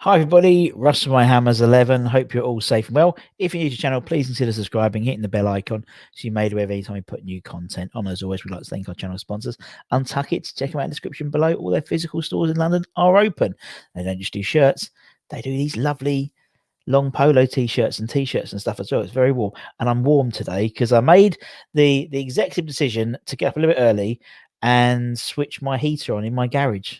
Hi everybody, Russ from My Hammers 11. Hope you're all safe and well. If you're new to the channel, please consider subscribing, hitting the bell icon so you're made aware of any time we put new content on. As always, we'd like to thank our channel sponsors. Untuckit, check them out in the description below. All their physical stores in London are open. They don't just do shirts, they do these lovely long polo t-shirts and stuff as well. It's very warm, and I'm warm today because I made the executive decision to get up a little bit early and switch my heater on in my garage.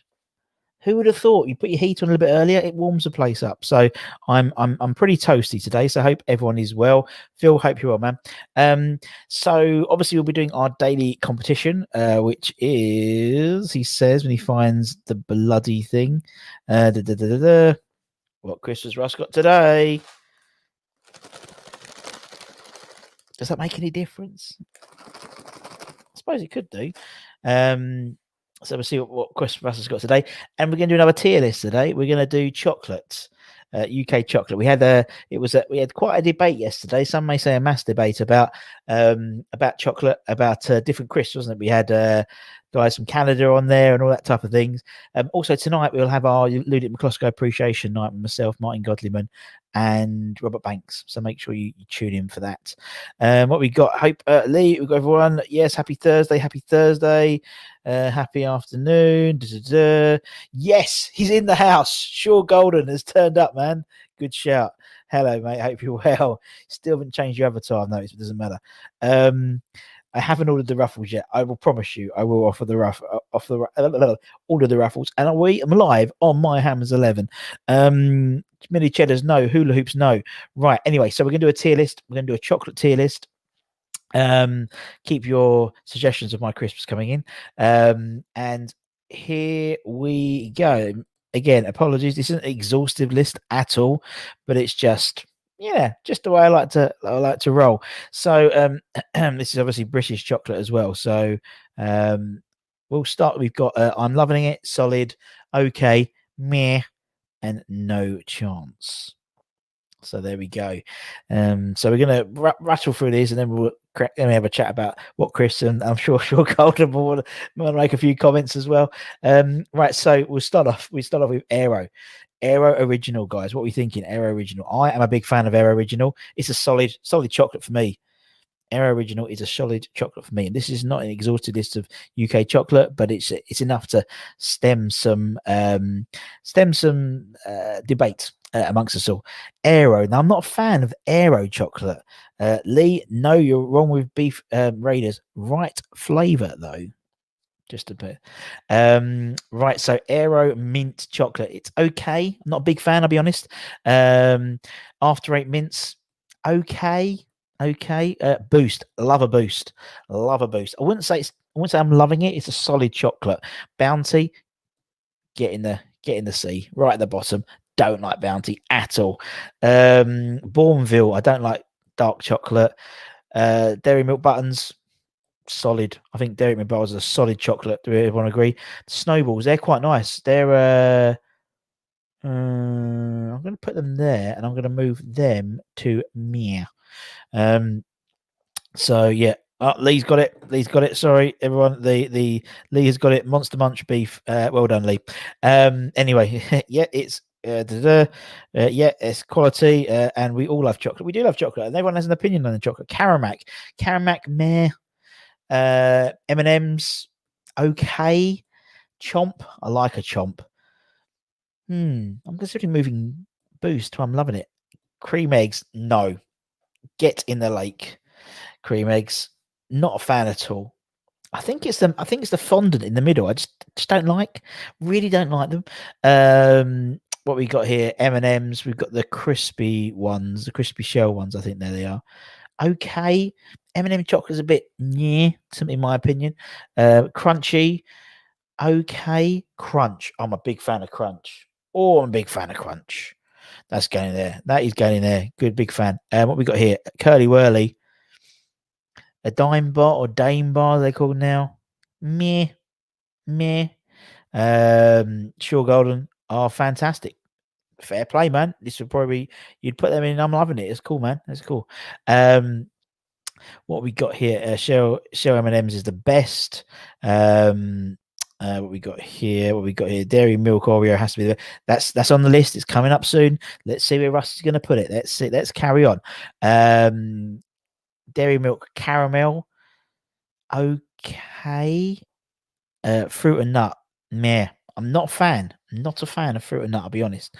Who would have thought? You put your heat on a little bit earlier, it warms the place up. So I'm pretty toasty today. So I hope everyone is well. Phil, hope you're well, man. So obviously we'll be doing our daily competition, which is, he says when he finds the bloody thing. What Chris has Russ got today? Does that make any difference? I suppose it could do. So we'll see what Chris Russ has got today, and we're going to do another tier list today. We're going to do chocolates, UK chocolate. We had we had quite a debate yesterday. Some may say a mass debate about chocolate, about different crisps, wasn't it? We had guys from Canada on there and all that type of things. Also tonight we'll have our Ludic McCloskey appreciation night with myself, Martin Godliman, and Robert Banks. So make sure you tune in for that. What we got? Hope Lee, we've got everyone. Yes, happy Thursday. Happy afternoon. Yes, he's in the house. Shaw Golden has turned up, man. Good shout. Hello, mate. Hope you're well. Still haven't changed your avatar. I've noticed, it doesn't matter. I haven't ordered the ruffles yet. I will promise you, I will order the raffles, and we am live on My Hammers 11. Mini cheddars, no. Hula hoops, no. Right. Anyway, so we're gonna do a tier list. We're gonna do a chocolate tier list. Keep your suggestions of my crisps coming in. And here we go. Again, apologies. This isn't an exhaustive list at all, but it's just the way I like to roll. So this is obviously British chocolate as well. So we'll start. We've got I'm loving it, solid, okay, meh, and no chance. So there we go. So we're going to rattle through these, and then we'll have a chat about what Chris, and I'm sure Golden will make a few comments as well. Right, so we'll start off with Aero Original, guys. What are we thinking? Aero Original. I am a big fan of Aero Original. It's a solid chocolate for me. Aero Original is a solid chocolate for me, and this is not an exhaustive list of UK chocolate, but it's enough to stem some debate amongst us all. Aero. Now, I'm not a fan of Aero chocolate. Lee, no, you're wrong with beef Raiders. Right flavor though. Just a bit. Right, so Aero mint chocolate. It's okay. I'm not a big fan, I'll be honest. After 8 mints, okay. Boost. Love a boost. I wouldn't say I'm loving it. It's a solid chocolate. Bounty, get in the C, right at the bottom. Don't like Bounty at all. Bourneville, I don't like dark chocolate. Dairy Milk Buttons, solid. I think Dairy Milk Buttons are a solid chocolate. Do everyone agree? Snowballs, they're quite nice. They're I'm going to put them there, and I'm going to move them to Mia. So yeah, Lee's got it. Sorry, everyone. The Lee has got it. Monster Munch beef. Well done, Lee. Anyway, yeah, it's yeah, it's quality, and we all love chocolate. We do love chocolate, and everyone has an opinion on the chocolate. Caramac, meh. M&M's, okay. Chomp, I like a chomp. I'm considering moving Boost to I'm loving it. Cream eggs, no. Get in the lake. Cream eggs, not a fan at all. I think it's the fondant in the middle. I just don't like. Really don't like them. What we got here? M&M's. We've got the crispy ones, the crispy shell ones. I think there they are. Okay. M&M chocolate's a bit in my opinion. Crunchy. Okay. Crunch. I'm a big fan of Crunch. Oh, I'm a big fan of Crunch. That's going there. That is going there. Good, big fan. What we got here? Curly Whirly. A dime bar or dame bar, they called now. Meh. Shaw Golden are fantastic. Fair play, man. This would probably, you'd put them in. I'm loving it. It's cool, man. It's cool. What we got here? Shell M&M's is the best. What we got here? What we got here? Dairy milk Oreo has to be there. That's on the list. It's coming up soon. Let's see where Russ is going to put it. Let's see. Let's carry on. Dairy milk caramel. Okay. Fruit and nut. Meh. I'm not a fan. Not a fan of fruit and nut. I'll be honest.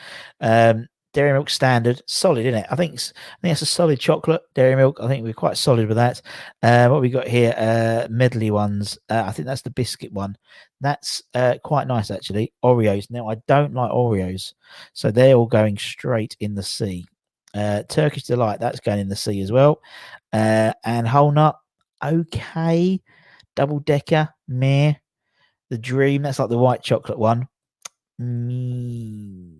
Dairy milk standard, solid, isn't it? I think that's a solid chocolate. Dairy milk. I think we're quite solid with that. What we got here? Medley ones. I think that's the biscuit one. That's quite nice actually. Oreos. Now I don't like Oreos, so they're all going straight in the sea. Turkish delight. That's going in the sea as well. And whole nut. Okay. Double decker. Meh. The dream. That's like the white chocolate one. Meh.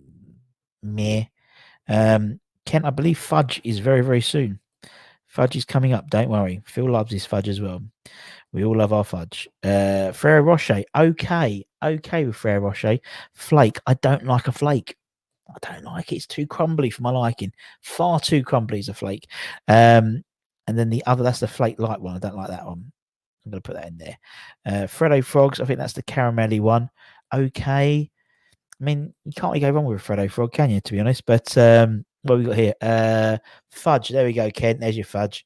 Kent, I believe fudge is very, very soon. Fudge is coming up. Don't worry. Phil loves his fudge as well. We all love our fudge. Ferrero Rocher. Okay. Okay with Ferrero Rocher. Flake. I don't like a flake. I don't like it. It's too crumbly for my liking. Far too crumbly as a flake. And then the other, that's the flake light one. I don't like that one. I'm going to put that in there. Freddo Frogs. I think that's the caramelly one. Okay. I mean, you can't really go wrong with a Freddo Frog, can you, to be honest? But what we got here? Fudge. There we go, Ken. There's your fudge.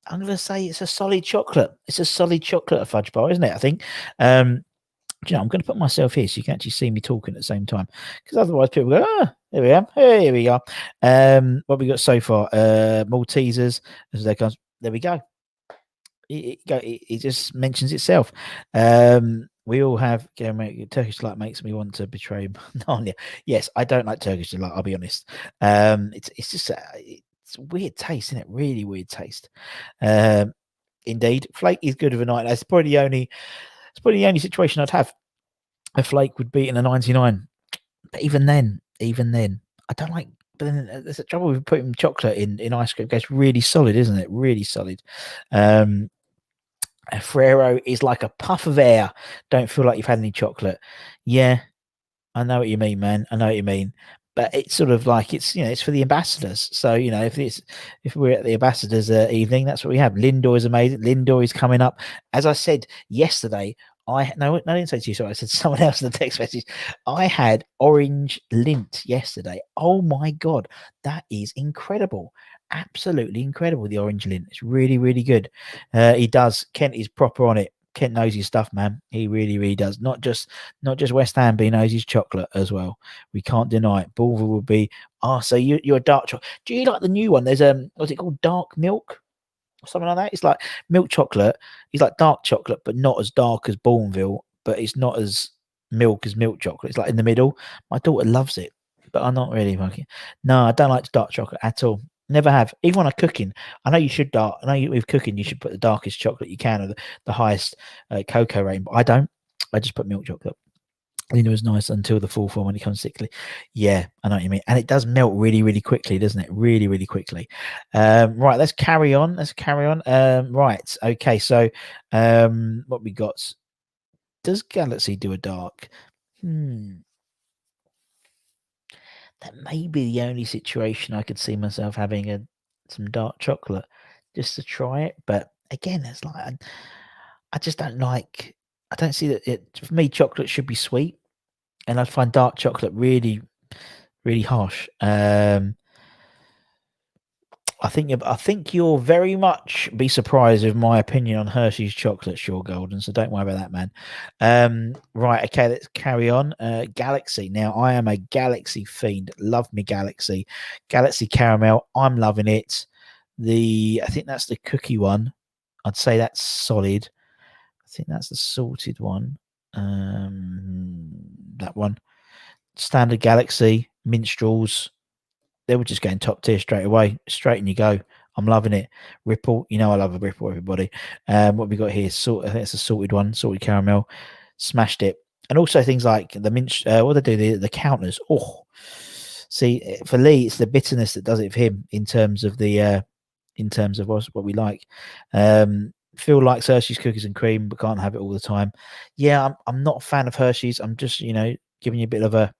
I'm going to say it's a solid chocolate. It's a solid chocolate, a fudge bar, isn't it? I think. You know, I'm going to put myself here so you can actually see me talking at the same time, because otherwise people go, there we are. Hey, here we are. What we got so far? Maltesers. As there comes. There we go. It just mentions itself. We all have Turkish delight makes me want to betray Narnia. Yes, I don't like Turkish delight. I'll be honest. It's just it's weird taste, isn't it? Really weird taste. Indeed, flake is good of a night. That's probably the only situation I'd have. A flake would be in a 99. But even then, I don't like. But then there's a trouble with putting chocolate in ice cream. It gets really solid, isn't it? Really solid. A Ferrero is like a puff of air. Don't feel like you've had any chocolate. Yeah, I know what you mean, man. I know what you mean. But it's sort of like it's for the ambassadors. So if we're at the ambassadors evening, that's what we have. Lindor is amazing. Lindor is coming up. As I said yesterday, I didn't say to you. Sorry, I said someone else in the text message. I had orange lint yesterday. Oh my god, that is incredible! Absolutely incredible. The orange lint. It's really, really good. He does. Kent is proper on it. Kent knows his stuff, man. He really, really does. Not just West Ham, but he knows his chocolate as well. We can't deny it. Bulver will be. So you're a dark chocolate. Do you like the new one? There's what's it called? Dark milk or something like that. It's like milk chocolate. It's like dark chocolate, but not as dark as Bourneville. But it's not as milk chocolate. It's like in the middle. My daughter loves it, but I'm not really liking it. No, I don't like dark chocolate at all. Never have. Even when I'm cooking, I know you should with cooking, you should put the darkest chocolate you can, or the highest cocoa rating. But I don't. I just put milk chocolate. It was nice until the fourth one when it comes sickly. Yeah, I know what you mean. And it does melt really, really quickly, doesn't it? Really, really quickly. Right, let's carry on. Right, okay. So, what we got? Does Galaxy do a dark? That may be the only situation I could see myself having some dark chocolate just to try it. But again, it's like I just don't like. I don't see that for me. Chocolate should be sweet, and I find dark chocolate really, really harsh. I think you'll very much be surprised with my opinion on Hershey's chocolate, Sure Golden. So don't worry about that, man. Right, okay, let's carry on. Galaxy. Now I am a Galaxy fiend. Love me Galaxy. Galaxy caramel. I'm loving it. I think that's the cookie one. I'd say that's solid. I think that's the salted one. That one. Standard Galaxy minstrels. They were just getting top tier straight away. Straight and you go. I'm loving it. Ripple, I love a Ripple, everybody. What we got here? I think it's a salted one, salted caramel. Smashed it. And also things like the mint. What they do? The counters. Oh, see, for Lee, it's the bitterness that does it for him in terms of what we like. Phil likes Hershey's cookies and cream, but can't have it all the time. Yeah, I'm not a fan of Hershey's. I'm just giving you a bit of a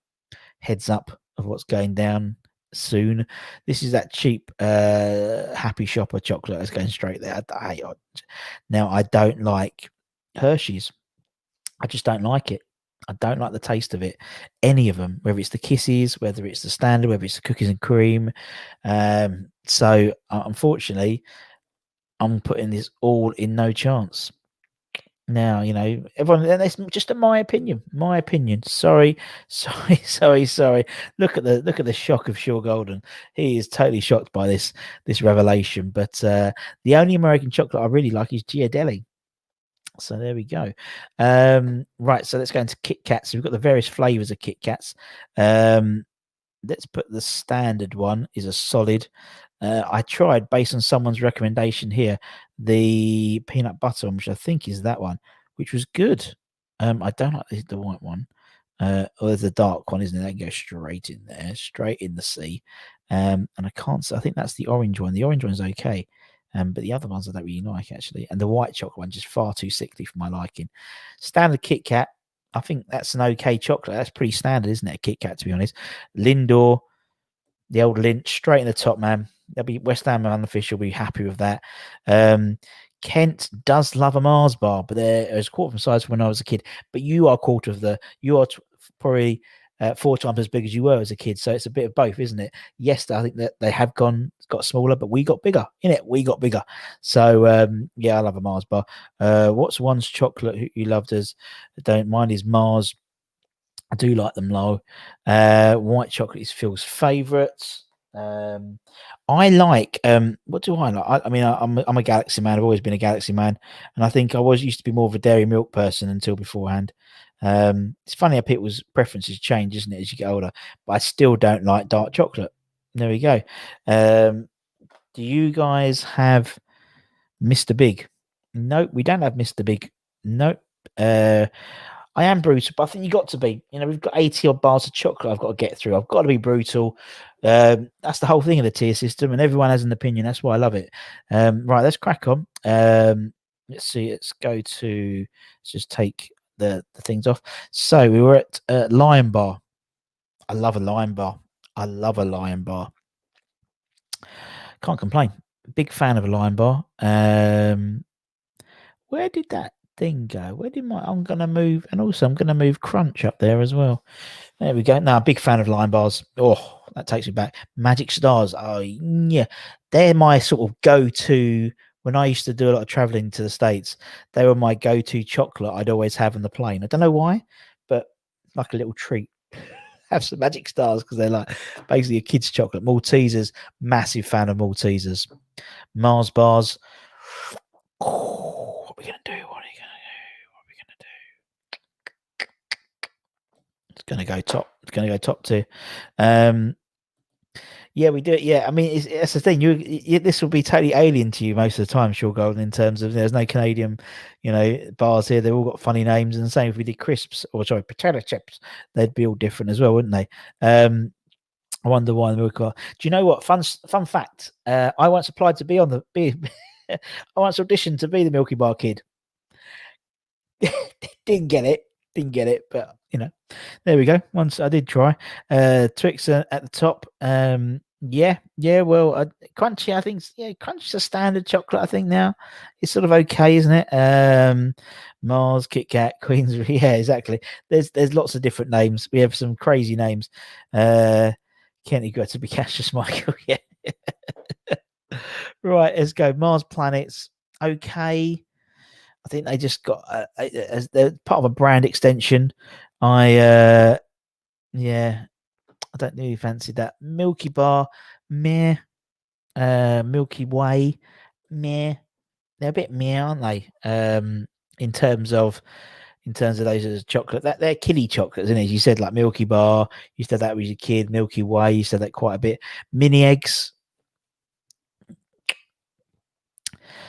heads up of what's going down soon. This is that cheap happy shopper chocolate that's going straight there. Now I don't like Hershey's. I just don't like it. I don't like the taste of it. Any of them, whether it's the Kisses, whether it's the standard, whether it's the cookies and cream. So unfortunately, I'm putting this all in no chance. Now, you know, everyone, and it's just my opinion. My opinion. Sorry. Look at the shock of Shaw Golden. He is totally shocked by this revelation. But the only American chocolate I really like is Ghirardelli. So there we go. Right, so let's go into Kit Kats. So we've got the various flavors of Kit Kats. Let's put the standard one is a solid. I tried, based on someone's recommendation here, the peanut butter one, which I think is that one, which was good. I don't like the white one. Or there's a dark one, isn't it? That can go straight in there, straight in the sea. And I can't say, I think that's the orange one. The orange one's okay. But the other ones I don't really like, actually. And the white chocolate one just far too sickly for my liking. Standard Kit Kat, I think that's an okay chocolate. That's pretty standard, isn't it? A Kit Kat, to be honest. Lindor, the old Lindt, straight in the top, man. They'll be West Ham unofficial. Be happy with that. Kent does love a Mars bar, but they're a quarter of size when I was a kid. But you are probably 4 times as big as you were as a kid. So it's a bit of both, isn't it? Yes, I think that they have got smaller, but we got bigger. We got bigger. So yeah, I love a Mars bar. What's one's chocolate you loved as don't mind is Mars. I do like them low. White chocolate is Phil's favourite. I like what do I like? I mean, I'm a Galaxy man. I've always been a Galaxy man, and I think I used to be more of a dairy milk person until beforehand. It's funny how people's preferences change, isn't it, as you get older? But I still don't like dark chocolate. There we go. Do you guys have Mr. Big? Nope, we don't have Mr. Big. Nope. I am brutal, but I think you got to be. You know, we've got 80 odd bars of chocolate I've got to get through. I've got to be brutal. That's the whole thing of the tier system, and everyone has an opinion. That's why I love it. Right, let's crack on. Let's see. Let's just take the things off. So we were at Lion Bar. I love a Lion Bar. I love a Lion Bar. Can't complain. Big fan of a Lion Bar. Where did that thing go? Where did I'm gonna move, and also I'm gonna move Crunch up there as well. There we go. Now, big fan of Lion Bars. Oh, that takes me back. Magic Stars. Oh yeah, they're my sort of go-to. When I used to do a lot of traveling to the States, they were my go-to chocolate I'd always have on the plane. I don't know why, but like a little treat. Have some Magic Stars because they're like basically a kid's chocolate. Maltesers, massive fan of Maltesers. Mars bars. Oh, what are we gonna do? It's gonna go top. It's gonna go top 2. Yeah, we do it. Yeah, I mean, that's the thing. This will be totally alien to you most of the time, Shaw Golden. In terms of there's no Canadian, bars here. They've all got funny names. And the same if we did crisps potato chips, they'd be all different as well, wouldn't they? I wonder why the Milky Bar. Do you know what? Fun fact. I once applied to be on the I once auditioned to be the Milky Bar kid. Didn't get it, but there we go. Once I did try. Twix at the top. Yeah. Well, Crunchy. I think Crunchy's a standard chocolate. I think now it's sort of okay, isn't it? Mars, Kit Kat, Queens. Yeah, exactly. There's lots of different names. We have some crazy names. Kenny got to be Cassius Michael. Yeah. Right, let's go. Mars Planets. Okay. I think they just got as they're part of a brand extension. I don't really fancy that. Milky Bar, meh. Milky Way, meh. They're a bit meh, aren't they? In terms of those as chocolate, that they're kiddie chocolates, isn't it? You said like Milky Bar. You said that when you were a kid. Milky Way. You said that quite a bit. Mini eggs,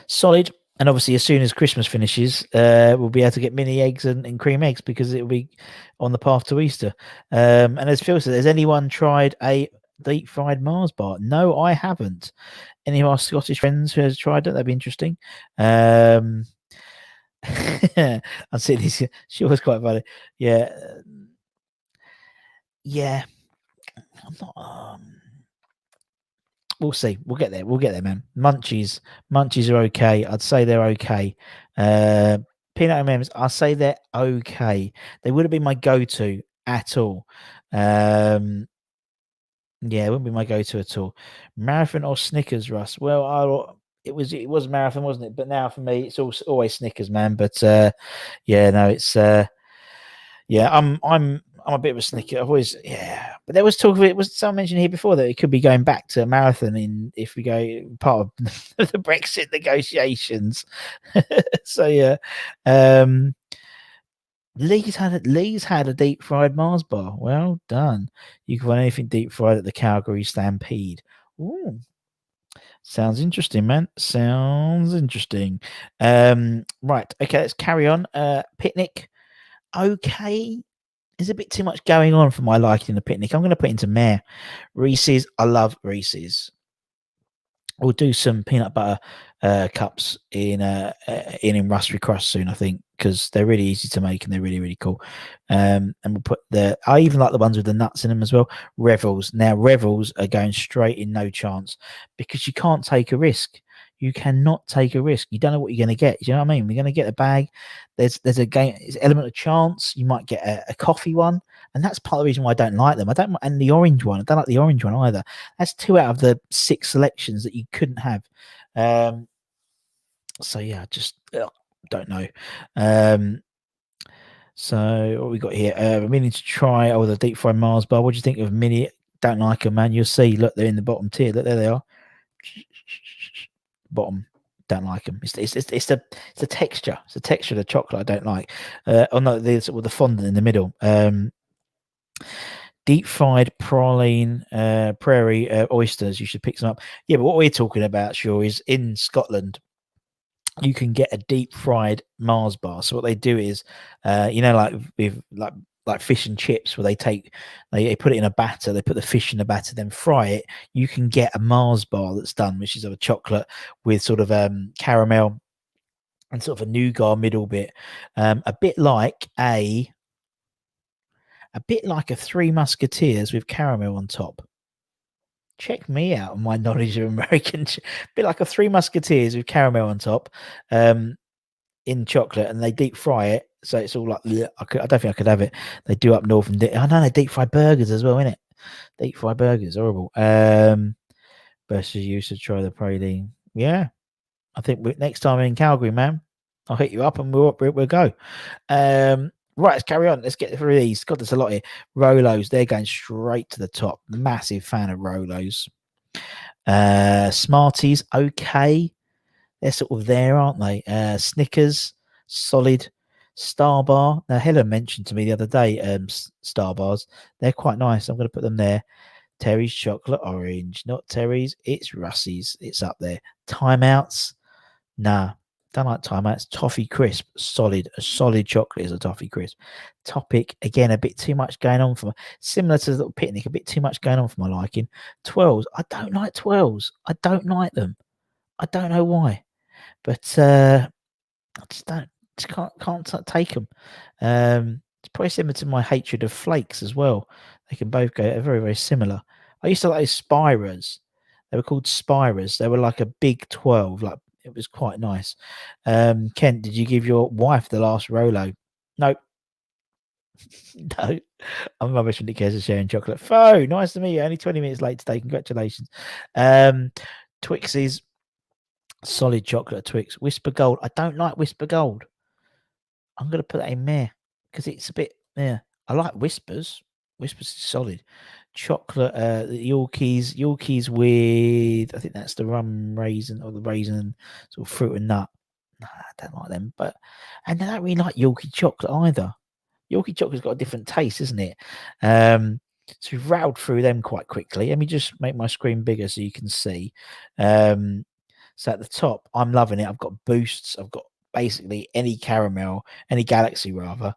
solid. And obviously, as soon as Christmas finishes, we'll be able to get mini eggs and cream eggs because it'll be on the path to Easter. And as Phil said, has anyone tried a deep fried Mars bar? No, I haven't. Any of our Scottish friends who has tried it? That'd be interesting. I'd say this. She was quite funny. Yeah. Yeah. I'm not. We'll see. We'll get there, man. Munchies are okay. I'd say they're okay. peanut M&Ms, I'll say they're okay. They wouldn't be my go-to at all. Yeah, it wouldn't be my go-to at all. Marathon or Snickers, Russ? Well, it was marathon, wasn't it? But now for me, it's always Snickers, man. But yeah, no, it's yeah, I'm a bit of a Snicker. I've always but there was talk of it. Was someone mentioned here before that it could be going back to marathon in if we go part of the Brexit negotiations. So yeah, um, Lee's had a deep fried Mars bar. Well done. You can find anything deep fried at the Calgary Stampede. Ooh, sounds interesting, man. Sounds interesting. Right. Okay, let's carry on. Picnic. Okay. There's a bit too much going on for my liking in the picnic. I'm going to put into meh. Reese's. I love Reese's. We'll do some peanut butter cups in Raspberry Crust soon, I think, because they're really easy to make and they're really, really cool. And we'll put I even like the ones with the nuts in them as well. Revels. Now, Revels are going straight in no chance because you can't take a risk. You cannot take a risk. You don't know what you're going to get. You know what I mean? We're going to get a bag. There's a game. It's an element of chance. You might get a coffee one, and that's part of the reason why I don't like them. And the orange one. I don't like the orange one either. That's 2 out of the 6 selections that you couldn't have. So yeah, I just don't know. So what we got here? I'm meaning to try the deep fried Mars bar. What do you think of mini? Don't like them, man. You'll see. Look, they're in the bottom tier. Look, there they are. Bottom. Don't like them. It's the texture. It's the texture of the chocolate I don't like. Oh no, there's with the fondant in the middle. Deep fried praline, prairie oysters. You should pick some up. Yeah, but what we're talking about, sure, is in Scotland. You can get a deep fried Mars bar. So what they do is, like with like fish and chips, where they put it in a batter, they put the fish in a batter, then fry it. You can get a Mars bar that's done, which is of a chocolate with sort of caramel and sort of a nougat middle bit, a bit like a Three Musketeers with caramel on top. Check me out on my knowledge of American. Bit like a Three Musketeers with caramel on top, in chocolate, and they deep fry it, so it's all like. I don't think I could have it. They do up north, and I know they deep fry burgers as well, innit? Deep fry burgers, horrible. Versus you should try the praline. Yeah, I think next time in Calgary, man, I'll hit you up and we'll go. Right, let's carry on. Let's get through these. God, there's a lot here. Rolos, they're going straight to the top. Massive fan of Rolos. Smarties, okay. They're sort of there, aren't they? Snickers, solid. Star Bar. Now, Helen mentioned to me the other day, Star Bars. They're quite nice. I'm going to put them there. Terry's chocolate orange, not Terry's. It's Russ's. It's up there. Timeouts. Nah, don't like timeouts. Toffee crisp, solid. A solid chocolate is a toffee crisp. Topic, again, a bit too much going on for similar to the little picnic, a bit too much going on for my liking. 12s. I don't like 12s. I don't like them. I don't know why. But I just can't take them. It's probably similar to my hatred of flakes as well. They can both go very, very similar. I used to like Spiras. They were called Spiras. They were like a big 12. Like it was quite nice. Kent, did you give your wife the last Rolo? No. No. I'm rubbish when it cares to sharing chocolate. Fo, nice to meet you. Only 20 minutes late today. Congratulations. Twixes. Solid chocolate Twix. Whisper Gold. I don't like Whisper Gold. I'm going to put that in there because it's a bit, yeah. I like Whispers. Whispers is solid. Chocolate, the Yorkies with, I think that's the rum raisin or the raisin sort of fruit and nut. Nah, I don't like them. And I don't really like Yorkie chocolate either. Yorkie chocolate's got a different taste, isn't it? So we've rattled through them quite quickly. Let me just make my screen bigger so you can see. So at the top, I'm loving it. I've got boosts. I've got basically any caramel, any galaxy rather,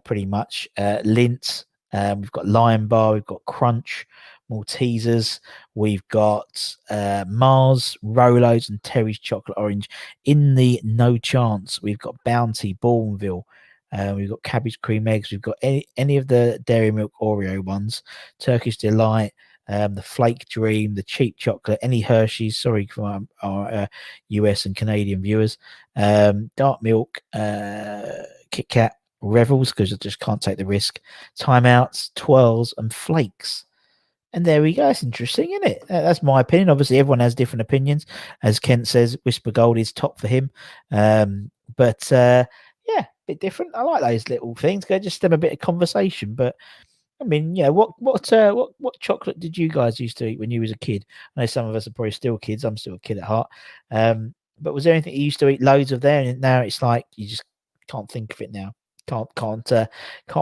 pretty much. Lint. We've got Lion Bar. We've got Crunch, Maltesers. We've got Mars, Rolos, and Terry's Chocolate Orange. In the no chance, we've got Bounty, Bourneville. We've got Cabbage Cream Eggs. We've got any of the Dairy Milk Oreo ones. Turkish Delight. the Flake Dream, the cheap chocolate, any Hershey's. Sorry for our US and Canadian viewers. Dark milk, KitKat, Revels, because I just can't take the risk. Timeouts, twirls, and flakes. And there we go. It's interesting, isn't it? That's my opinion. Obviously, everyone has different opinions. As Kent says, Whisper Gold is top for him. But yeah, a bit different. I like those little things. Go just have a bit of conversation. But I mean, yeah, what chocolate did you guys used to eat when you was a kid? I know some of us are probably still kids. I'm still a kid at heart. But was there anything you used to eat loads of there, and now it's like you just can't think of it now? Can't,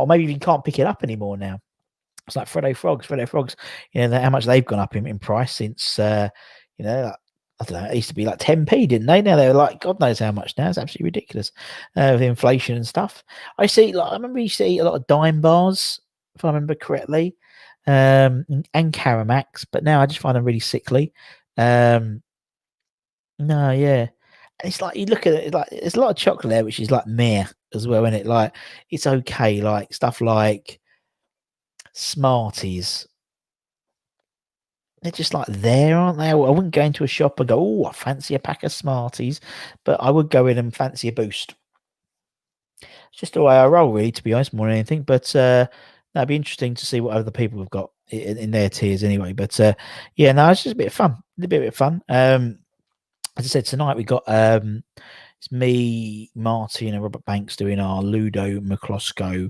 maybe even can't pick it up anymore now. It's like Freddo Frogs, you know, how much they've gone up in price since, you know, like, I don't know, it used to be like 10p, didn't they? Now they're like, God knows how much now. It's absolutely ridiculous with inflation and stuff. I remember you used to eat a lot of Dime bars, if I remember correctly, and Caramax, but now I just find them really sickly. No, yeah. And it's like, you look at it, like, there's a lot of chocolate there, which is like meh as well, isn't it? Like, it's okay, like, stuff like Smarties. They're just like there, aren't they? I wouldn't go into a shop and go, oh, I fancy a pack of Smarties, but I would go in and fancy a Boost. It's just the way I roll, really, to be honest, more than anything. But that'd be interesting to see what other people have got in their tiers anyway. But yeah, no, it's just a bit of fun. A bit of fun. As I said, tonight we got it's me, Marty, and Robert Banks doing our Ludo McCloskey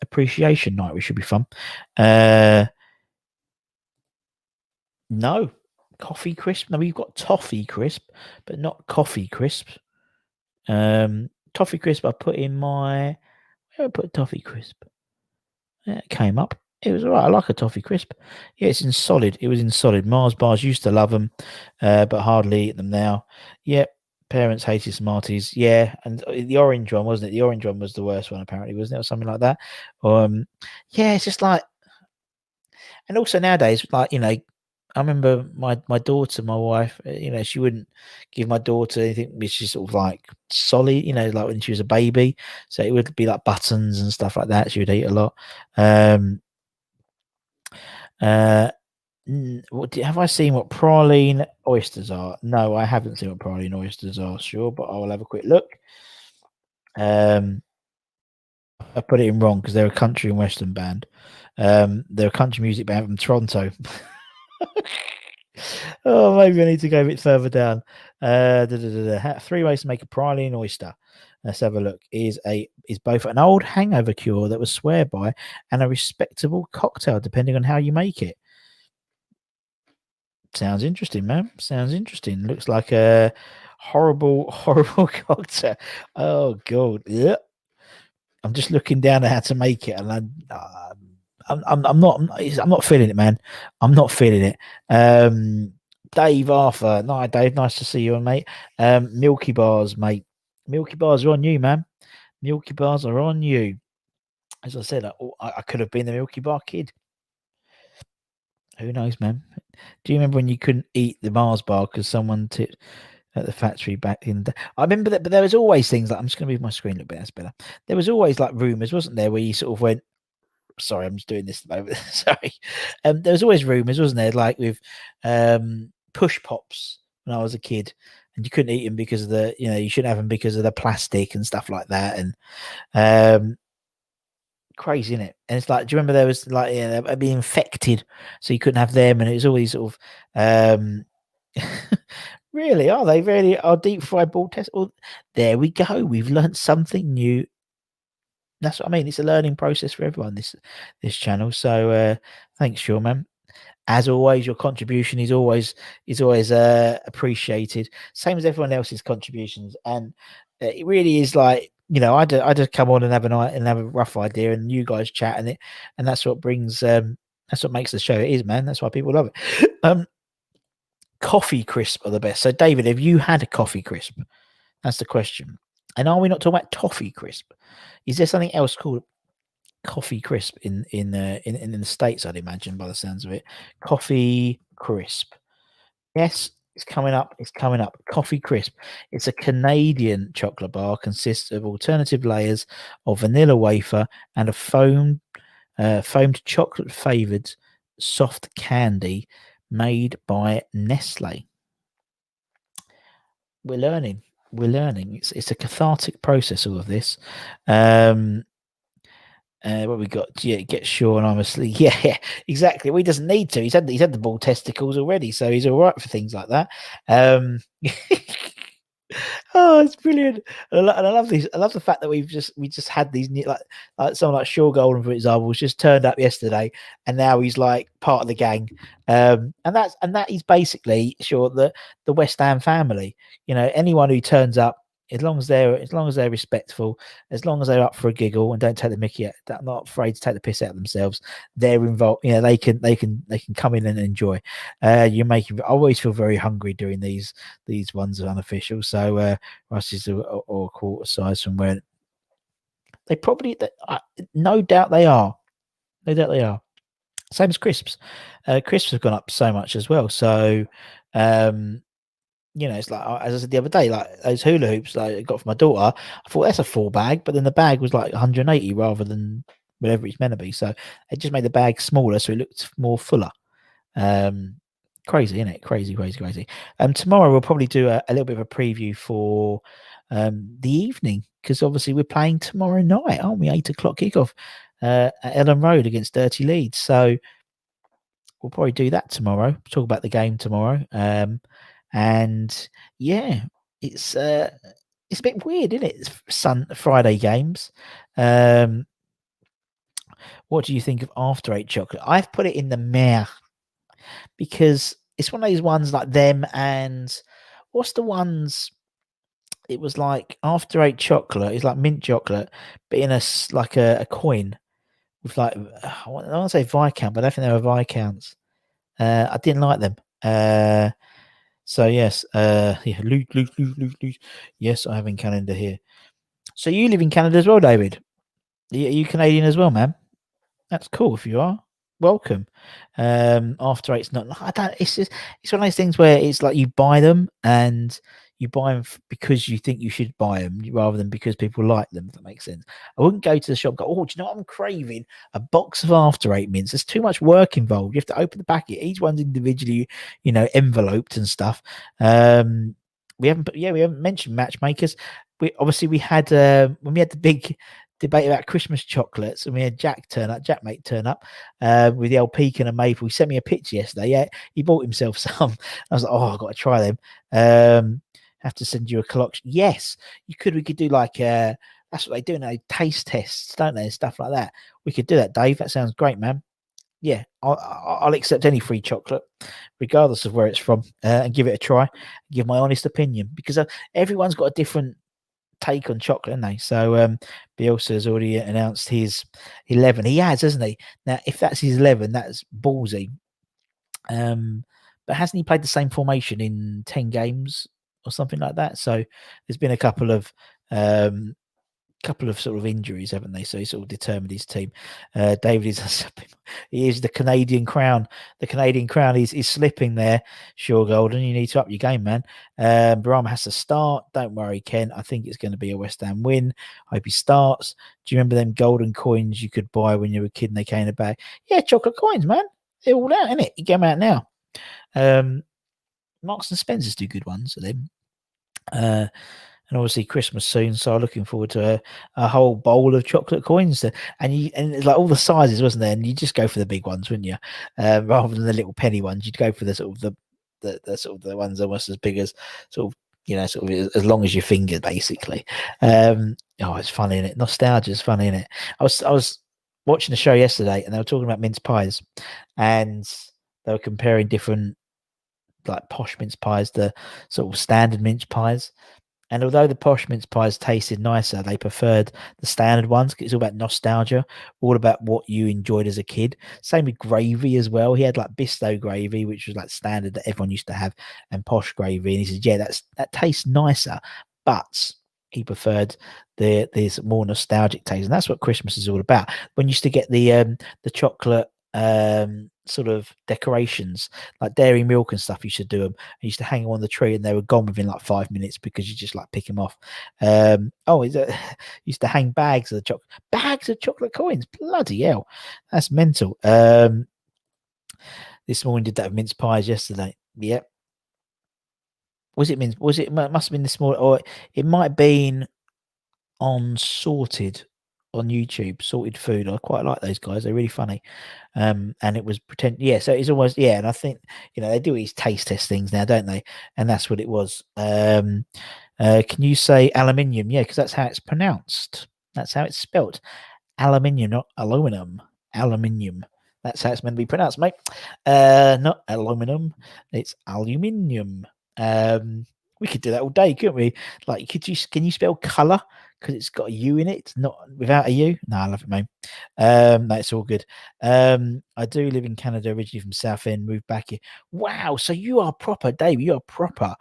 appreciation night, which should be fun. No, coffee crisp. No, we've got toffee crisp, but not coffee crisp. Toffee crisp. I put in my. Where I put toffee crisp? Yeah, it came up. It was alright. I like a toffee crisp. Yeah, it's in solid. It was in solid. Mars bars used to love them, but hardly eat them now. Yep. Parents hated Smarties. Yeah, and the orange one, wasn't it? The orange one was the worst one, apparently, wasn't it, or something like that? Yeah, it's just like, and also nowadays, like, you know, I remember my daughter, my wife, you know, she wouldn't give my daughter anything which is sort of like solid, you know, like when she was a baby. So it would be like buttons and stuff like that. She would eat a lot. Have I seen what praline oysters are? No, I haven't seen what praline oysters are, sure, but I will have a quick look. I put it in wrong because they're a country and western band. They're a country music band from Toronto. Oh, maybe I need to go a bit further down. 3 ways to make a praline oyster. Let's have a look. Is both an old hangover cure that was swear by and a respectable cocktail, depending on how you make it. Sounds interesting, man. Sounds interesting. Looks like a horrible, horrible cocktail. Oh god. Yeah. I'm just looking down at how to make it, and I'm not feeling it, man. I'm not feeling it. Dave Arthur, no, Dave, nice to see you, mate. Milky Bars, mate. Milky Bars are on you, man. Milky Bars are on you. As I said, I could have been the Milky Bar kid. Who knows, man? Do you remember when you couldn't eat the Mars bar because someone tipped at the factory back in? I remember that, but there was always things like, I'm just going to move my screen a little bit. That's better. There was always like rumors, wasn't there, where you sort of went, sorry, I'm just doing this at the moment. Sorry. There was always rumors, wasn't there? Like with push pops when I was a kid, and you couldn't eat them because of the, you know, you shouldn't have them because of the plastic and stuff like that. And crazy, isn't it? And it's like, do you remember there was like, yeah, they'd be infected, so you couldn't have them, and it was always sort of really, are they really are deep fried ball test? Oh, there we go. We've learned something new. That's what I mean. It's a learning process for everyone, this channel. So thanks, Sean, man. As always, your contribution is always appreciated. Same as everyone else's contributions, and it really is like, you know, I just come on and have a night and have a rough idea, and you guys chat, and that's what brings that's what makes the show it is, man. That's why people love it. Coffee crisp are the best. So, David, have you had a coffee crisp? That's the question. And are we not talking about toffee crisp? Is there something else called coffee crisp in the States? I'd imagine, by the sounds of it, coffee crisp. Yes, it's coming up. It's coming up. Coffee crisp. It's a Canadian chocolate bar. Consists of alternative layers of vanilla wafer and a foamed chocolate flavored soft candy made by Nestle. We're learning. We're learning. It's a cathartic process, all of this. What we got? Yeah, get Sean honestly. Yeah, exactly. Well, he doesn't need to. He's had the ball testicles already, so he's all right for things like that. Oh, it's brilliant. And I love these. I love the fact that we just had these new, like someone like Shaw Golden, for example, was just turned up yesterday, and now he's like part of the gang. And that is basically sure the West Ham family. You know, anyone who turns up, as long as they're respectful, as long as they're up for a giggle and don't take the mickey, they're not afraid to take the piss out of themselves. They're involved. You know, they can come in and enjoy. You're making. I always feel very hungry doing these ones are unofficial. So Russ is or a quarter size from where they probably, no doubt they are. No doubt they are. Same as crisps. Crisps have gone up so much as well. So, it's like, as I said the other day, like those hula hoops I got for my daughter, I thought that's a full bag, but then the bag was like 180 rather than whatever it's meant to be. So it just made the bag smaller, so it looked more fuller. Crazy, isn't it? Crazy. Tomorrow we'll probably do a little bit of a preview for the evening, because obviously we're playing tomorrow night, aren't we? 8 o'clock kickoff at Ellen Road against Dirty Leeds. So we'll probably do that tomorrow. Talk about the game tomorrow. And yeah, it's a bit weird, isn't it? It's Friday games. What do you think of After Eight chocolate? I've put it in the meh, because it's one of those ones like them and what's the ones? It was like After Eight chocolate. It's like mint chocolate, but in like a coin with like, I want to say Viscount, but I don't think they were Viscounts. I didn't like them. So yes, yeah, loot. Yes, I have in Canada here. So you live in Canada as well, David? Are you Canadian as well, man? That's cool if you are. Welcome. After Eight's not. I don't. It's one of those things where it's like you buy them and you buy them because you think you should buy them rather than because people like them. If that makes sense. I wouldn't go to the shop and go, oh, do you know what I'm craving? A box of After Eight mints. There's too much work involved. You have to open the packet. Each one's individually, enveloped and stuff. We haven't mentioned matchmakers. We had when we had the big debate about Christmas chocolates, and we had Jackmate turn up with the old pecan and maple. He sent me a picture yesterday. Yeah, he bought himself some. I was like, oh, I've got to try them. Have to send you a collection. Yes, you could. We could do like that's what they do now, taste tests, don't they, and stuff like that. We could do that, Dave. That sounds great, man. Yeah, I'll accept any free chocolate, regardless of where it's from, and give it a try. Give my honest opinion, because everyone's got a different take on chocolate, haven't they? So Bielsa has already announced his 11. He has, hasn't he? Now, if that's his 11, that's ballsy. But hasn't he played the same formation in 10 games or something like that? So there's been a couple of sort of injuries, haven't they? So he sort of determined his team. David he is the Canadian crown. The Canadian crown is slipping there. Sure, Golden, you need to up your game, man. Barama has to start. Don't worry, Ken. I think it's going to be a West Ham win. Hope he starts. Do you remember them golden coins you could buy when you were a kid and they came in a bag? Yeah, chocolate coins, man. They're all out, innit? You get them out now. Marks and Spencers do good ones for them. And obviously Christmas soon, so I'm looking forward to a whole bowl of chocolate coins. And it's like all the sizes, wasn't there? And you just go for the big ones, wouldn't you? Rather than the little penny ones, you'd go for the sort of the sort of the ones almost as big as sort of as long as your finger, basically. It's funny, isn't it? Nostalgia is funny, isn't it? I was watching the show yesterday, and they were talking about mince pies, and they were comparing different like posh mince pies to sort of standard mince pies. And although the posh mince pies tasted nicer, they preferred the standard ones. It's all about nostalgia, all about what you enjoyed as a kid. Same with gravy as well. He had like Bisto gravy, which was like standard that everyone used to have, and posh gravy. And he said, yeah, that tastes nicer, but he preferred this more nostalgic taste. And that's what Christmas is all about. When you used to get the chocolate sort of decorations like dairy milk and stuff, you should do them. I used to hang them on the tree and they were gone within like 5 minutes because you just like pick them off. Used to hang bags of chocolate coins. Bloody hell, that's mental. This morning did that with mince pies yesterday. Yep. Was it mince? Was it? Must have been this morning, or it might have been on Sorted on YouTube. Sorted Food. I quite like those guys. They're really funny. And it was yeah. So it's almost yeah. And I think they do these taste test things now, don't they? And that's what it was. Can you say aluminium? Yeah, because that's how it's pronounced. That's how it's spelt. Aluminium, not aluminum. Aluminium. That's how it's meant to be pronounced, mate. Not aluminum. It's aluminium. We could do that all day, couldn't we? Like, can you spell colour? Because it's got a U in it. It's not without a U. No, I love it, mate. That's all good. I do live in Canada, originally from Southend, moved back here. Wow, so you are proper, Dave. You are proper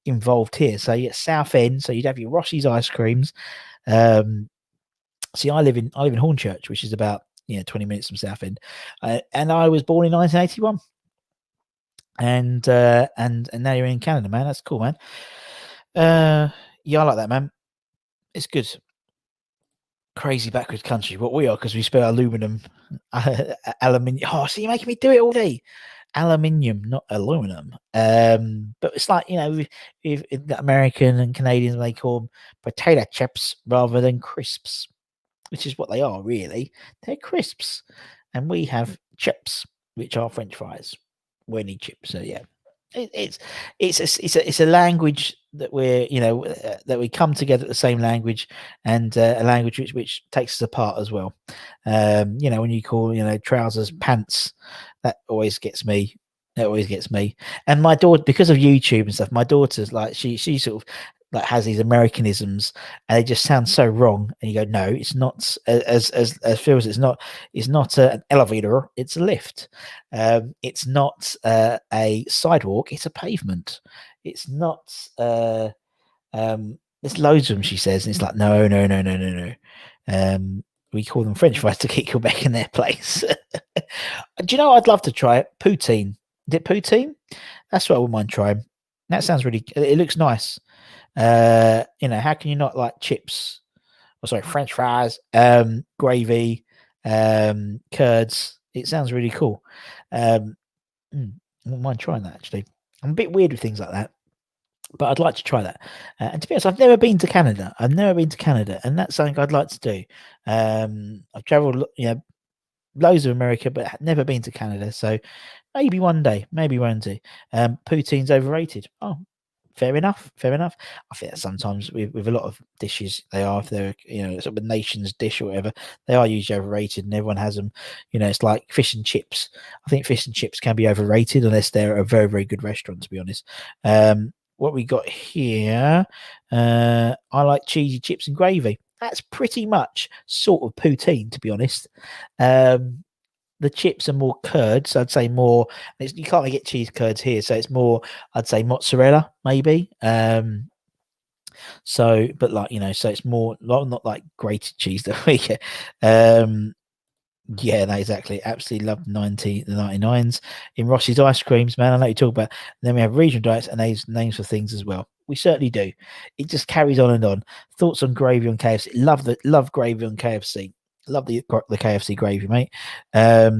involved here. So you're at Southend, so you'd have your Rossi's ice creams. See, I live in Hornchurch, which is about 20 minutes from Southend, and I was born in 1981. And now you're in Canada, man. That's cool, man. Yeah, I like that, man. It's good. Crazy backwards country. What we are, because we spell aluminum, aluminium. Oh, so you're making me do it all day. Aluminium, not aluminum. But it's like if American and Canadians, they call them potato chips rather than crisps, which is what they are really. They're crisps, and we have chips, which are French fries. We need chips, so yeah. It's a language that we're that we come together at the same language, and a language which takes us apart as well. When you call trousers pants, that always gets me. And my daughter, because of YouTube and stuff, my daughter's like she sort of like has these Americanisms, and they just sound so wrong. And you go, no, it's not. As Phil says, it's not an elevator, it's a lift. It's not a sidewalk, it's a pavement. It's not. There's loads of them, she says, and it's like no. We call them French fries to keep Quebec in their place. Do you know what I'd love to try? It? Poutine. Is it poutine? That's what I wouldn't mind trying. That sounds really. It looks nice. How can you not like chips? French fries, gravy, curds. It sounds really cool. I wouldn't mind trying that actually. I'm a bit weird with things like that, but I'd like to try that. And to be honest, I've never been to Canada. And that's something I'd like to do. I've travelled, loads of America, but never been to Canada. So maybe one day, poutine's overrated. Oh, fair enough. I think that sometimes with a lot of dishes, they are, if they're sort of a nation's dish or whatever, they are usually overrated, and everyone has them. It's like fish and chips. I think fish and chips can be overrated unless they're a very, very good restaurant, to be honest. What we got here, I like cheesy chips and gravy. That's pretty much sort of poutine, to be honest. The chips are more curds. So I'd say more. You can't really get cheese curds here, so it's more. I'd say mozzarella, maybe. So, but so it's more not like grated cheese that we get. Yeah, no, exactly. Absolutely love the 99s in Rossi's ice creams, man. I know you talk about. And then we have regional diets and names for things as well. We certainly do. It just carries on and on. Thoughts on gravy on KFC? Love gravy on KFC. Love the KFC gravy, mate. I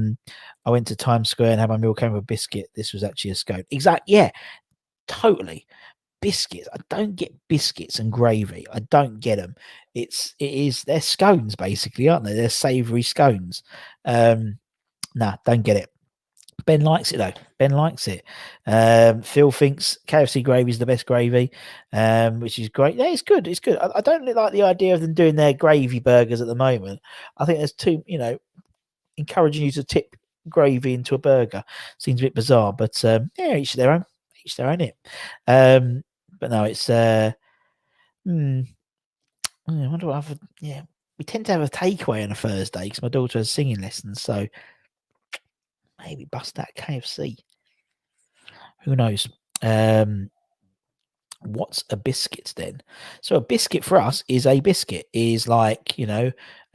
went to Times Square and had my meal came with a biscuit. This was actually a scone. Exactly. Yeah, totally. Biscuits. I don't get biscuits and gravy. I don't get them. They're scones basically, aren't they? They're savoury scones. Nah, don't get it. Ben likes it though. Ben likes it. Phil thinks KFC gravy is the best gravy, which is great. Yeah, it's good. It's good. I don't like the idea of them doing their gravy burgers at the moment. I think there's too, encouraging you to tip gravy into a burger seems a bit bizarre. But yeah, each their own. Each their own. It. But no, it's. I wonder what other. Yeah, we tend to have a takeaway on a Thursday because my daughter has singing lessons, so maybe bust that KFC. Who knows? What's a biscuit then? So a biscuit for us is a biscuit. Is like is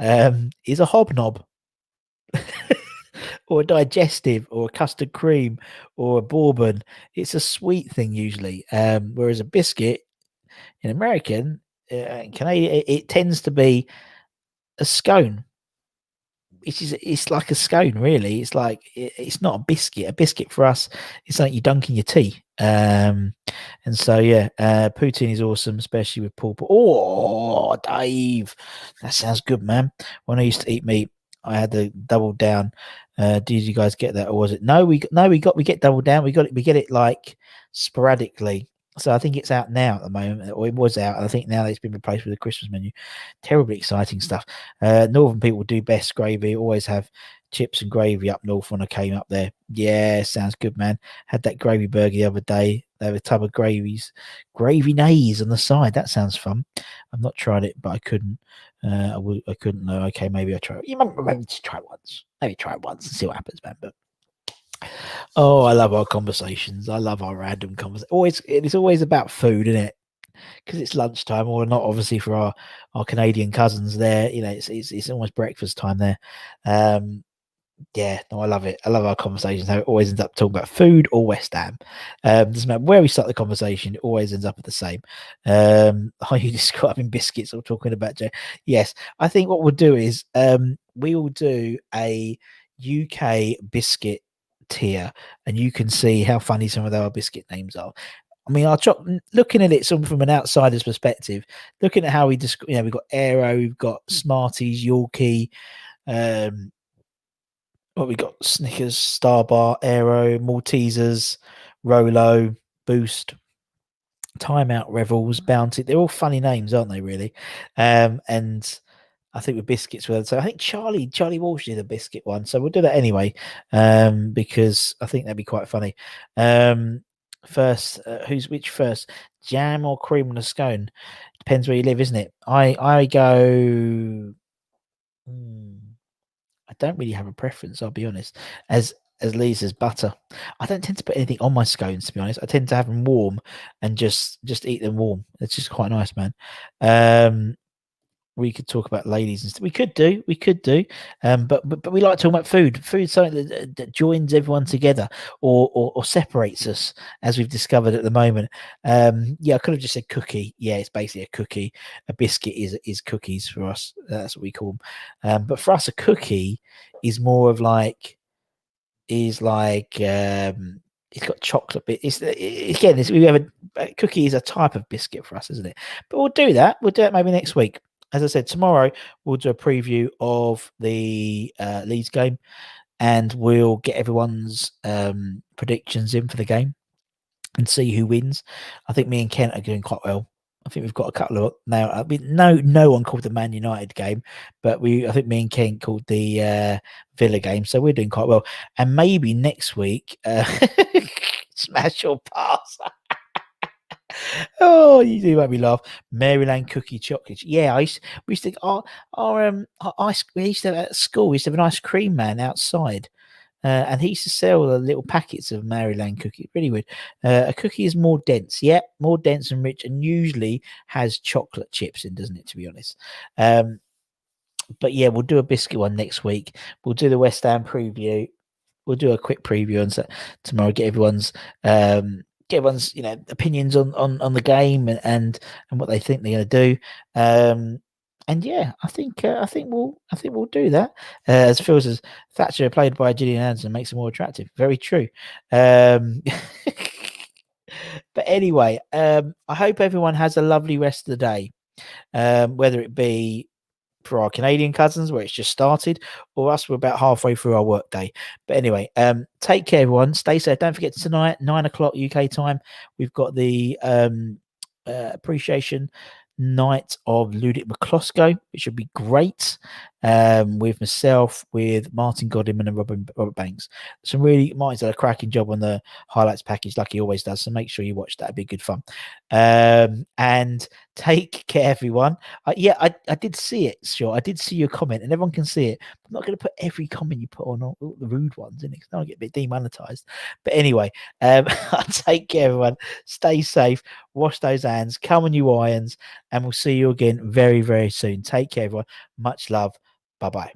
a hobnob, or a digestive, or a custard cream, or a bourbon. It's a sweet thing usually. Whereas a biscuit in American, Canadian, it tends to be a scone. it's like a scone, really. It's like it's not a biscuit. A biscuit for us, it's like you dunk in your tea. And so yeah, poutine is awesome, especially with pork. Oh, Dave, that sounds good, man. When I used to eat meat, I had the double down. Did you guys get that, or was it? No, we get double down. We get it like sporadically. So I think it's out now at the moment, or it was out. And I think now it's been replaced with a Christmas menu. Terribly exciting stuff. Northern people do best gravy. Always have chips and gravy up north when I came up there. Yeah, sounds good, man. Had that gravy burger the other day. They have a tub of gravy nays on the side. That sounds fun. I've not tried it, but I couldn't. I couldn't know. Okay, maybe I try it. You might maybe just try it once. Maybe try it once and see what happens, man. But oh, I love our conversations. I love our random conversations. It's always about food, isn't it? Because it's lunchtime, or not obviously for our Canadian cousins there. You know, it's almost breakfast time there. Yeah, no, I love it. I love our conversations. How it always ends up talking about food or West Ham. Doesn't matter where we start the conversation, it always ends up at the same. Are you describing biscuits or talking about Joe? Yes, I think what we'll do is we will do a UK biscuit tier, and you can see how funny some of our biscuit names are. I mean, looking at it from an outsider's perspective, looking at how we've got Aero, we've got Smarties, Yorkie, what we got: Snickers, Starbar, Aero, Maltesers, Rolo, Boost, Timeout, Revels, Bounty. They're all funny names, aren't they? Really, and I think with biscuits, so I think Charlie Walsh did a biscuit one, so we'll do that anyway, because I think that'd be quite funny. First, which first, jam or cream on a scone? Depends where you live, isn't it? I go. I don't really have a preference, I'll be honest. As Lee says, butter. I don't tend to put anything on my scones, to be honest. I tend to have them warm and just eat them warm. It's just quite nice, man. We could talk about ladies and stuff. We could do, but we like talking about food. Food's something that joins everyone together, or separates us, as we've discovered at the moment. Yeah, I could have just said cookie. Yeah, it's basically a cookie. A biscuit is cookies for us. That's what we call them. But for us, a cookie is more of like it's got chocolate bit. We have a cookie is a type of biscuit for us, isn't it? But we'll do that. We'll do it maybe next week. As I said, tomorrow we'll do a preview of the Leeds game, and we'll get everyone's predictions in for the game and see who wins. I think me and Kent are doing quite well. I think we've got a couple of now. I mean, no one called the Man United game, but I think me and Kent called the Villa game, so we're doing quite well. And maybe next week, smash or pass. Oh, you do make me laugh. Maryland cookie chocolate. Yeah, we used to we used to have at school. We used to have an ice cream man outside. And he used to sell the little packets of Maryland cookie. Really weird. A cookie is more dense, more dense and rich, and usually has chocolate chips in, doesn't it? To be honest. But yeah, we'll do a biscuit one next week. We'll do the West Ham preview. We'll do a quick preview on tomorrow. Get everyone's opinions on the game and what they think they're going to do. And yeah, I think we'll do that. As Phil says, Thatcher played by Gillian Anderson makes him more attractive. Very true. But anyway, I hope everyone has a lovely rest of the day. Whether it be for our Canadian cousins, where it's just started, or us, we're about halfway through our work day. But anyway, take care, everyone. Stay safe. Don't forget, tonight, 9:00 UK time, we've got the appreciation night of Ludic McCloskey, which should be great, with myself, with Martin Godinman and Robert Banks. Martin's done a cracking job on the highlights package, like he always does, so make sure you watch that. It'd be good fun. And take care, everyone. I did see it, sure. I did see your comment, and everyone can see it. I'm not going to put every comment you put on all the rude ones in it, because then I'll get a bit demonetized. But anyway, take care, everyone. Stay safe. Wash those hands. Come on, you irons. And we'll see you again very, very soon. Take care, everyone. Much love. Bye-bye.